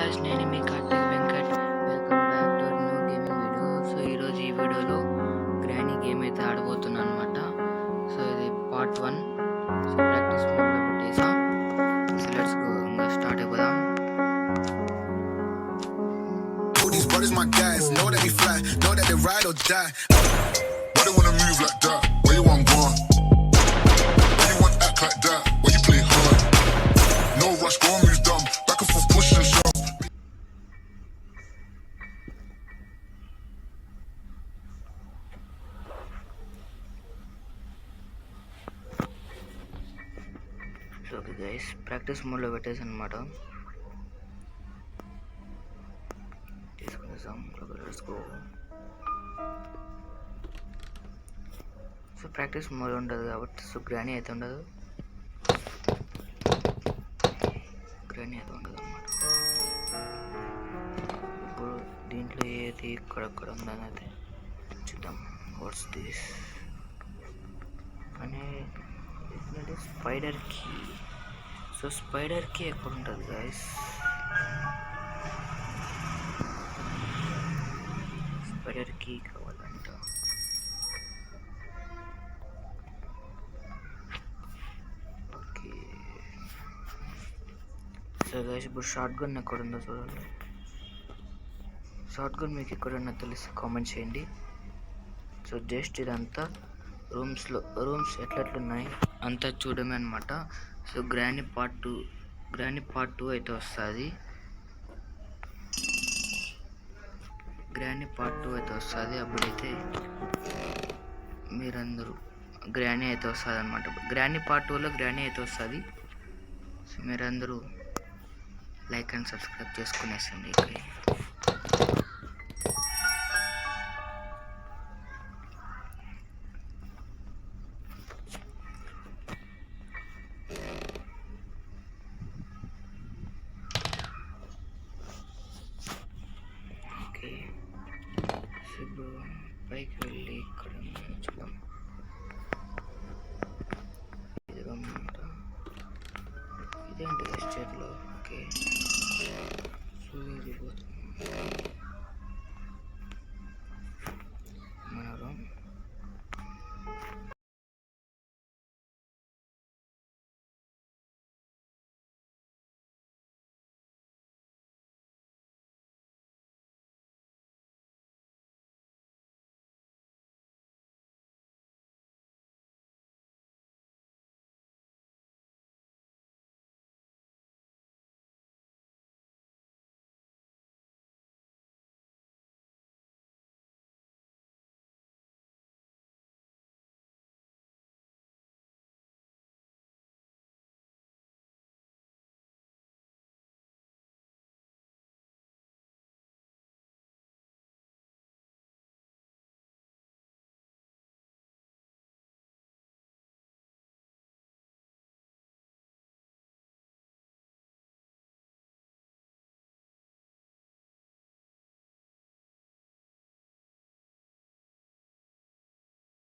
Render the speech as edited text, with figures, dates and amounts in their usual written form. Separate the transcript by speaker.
Speaker 1: guys, నేను మీ Karthik Venkat. Welcome back to new gaming video. So ఈరోజు ఈ వీడియోలో గ్రానీ గేమ్ అయితే ఆడబోతున్నాను అనమాట. సో ఇది పార్ట్ 1. సో ప్రాక్టీస్ మోడ్లో పెట్టేసా. సో లెట్స్ గో, ఇంకా స్టార్ట్ అయిపోదాం.
Speaker 2: These brothers my guys, know that we fly, know that they ride or die. Why they wanna move like that? Where you want gone? Why you want act like that? Why you play hard? No rush, go on, move dumb. Back and forth, push and shove.
Speaker 1: So okay guys, practice మోడ్లో పెట్టేసి అనమాట. తీసుకునేసాం. Let's go. So practice mode ఉంటుంది కాబట్టి so granny అయితే ఉండదు అనమాట. ఇప్పుడు దీంట్లో ఏది ఇక్కడక్కడ ఉందని అయితే చూద్దాం. వాట్స్ దిస్ అనే spider key. So spider key ఎక్కడ ఉంటుంది గైస్? స్పైడర్ కీ కావాలంట. ఓకే సో గైస్, ఇప్పుడు షార్ట్ గన్ ఎక్కడ ఉందో చూడండి. షార్ట్ గన్ మీకు ఎక్కడన్నా తెలిసి కామెంట్ చేయండి. సో జస్ట్ ఇదంతా రూమ్స్ ఎట్లెట్లున్నాయి అంతా చూడమే అనమాట. సో గ్రానీ పార్ట్ 2 అయితే వస్తుంది. అప్పుడైతే మీరందరూ గ్రానీ అయితే వస్తుంది అనమాట. గ్రానీ పార్ట్ 2లో గ్రానీ అయితే వస్తుంది. సో మీరందరూ లైక్ అండ్ సబ్స్క్రైబ్ చేసుకునేసండి. ఓకే సో ఇప్పుడు పైకి వెళ్ళి ఇక్కడ చూద్దాం. ఇదేంటి స్టేట్లో. ఓకే సో ఇది పోతుంది.